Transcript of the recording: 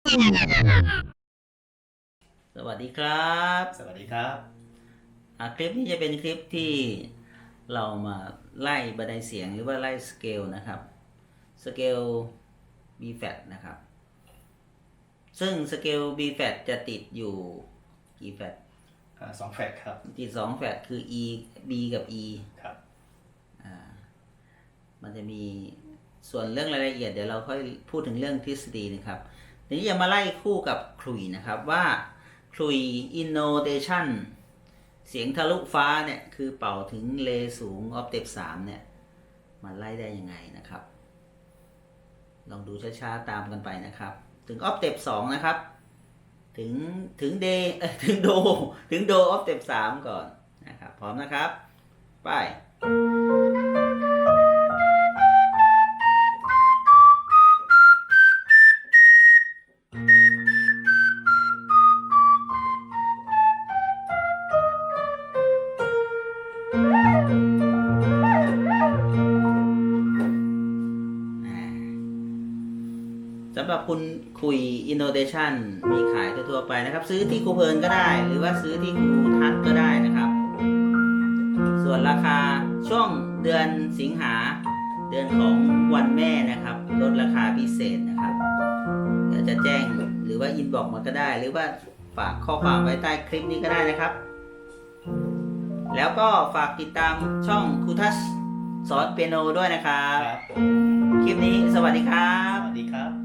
สวัสดีครับ สวัสดีครับคลิปนี้จะเป็นคลิปที่เรามาไล่บันไดเสียงหรือว่าไล่สเกลนะครับสเกล B flat นะครับซึ่งสเกล B flat จะติดอยู่กี่แฟลตสองแฟกครับติด2แฟลตคือ E B กับ E ครับมันจะมีส่วนเรื่องรายละเอียดเดี๋ยวเราค่อยพูดถึงเรื่องทฤษฎีนะครับทีนี้จะมาไล่คู่กับขลุ่ยนะครับว่าขลุ่ย intonation เสียงทะลุฟ้าเนี่ยคือเป่าถึงเลสูงออคเทป3เนี่ยมันไล่ได้ยังไงนะครับลองดูช้าๆตามกันไปนะครับถึงออคเทป2นะครับถึงเดถึงโดออคเทป3ก่อนนะครับพร้อมนะครับไปสำหรับคุณคุย innovation มีขายทั่วๆไปนะครับซื้อที่ครูเพลินก็ได้หรือว่าซื้อที่ครูทัศน์ก็ได้นะครับส่วนราคาช่วงเดือนสิงหาเดือนของวันแม่นะครับลดราคาพิเศษนะครับเดี๋ยวจะแจ้งหรือว่าอินบ็อกซ์มาก็ได้หรือว่าฝากข้อความไว้ใต้คลิปนี้ก็ได้นะครับแล้วก็ฝากติดตามช่องครูทัศน์สอนเปียโนด้วยนะครับคลิปนี้สวัสดีครับสวัสดีครับ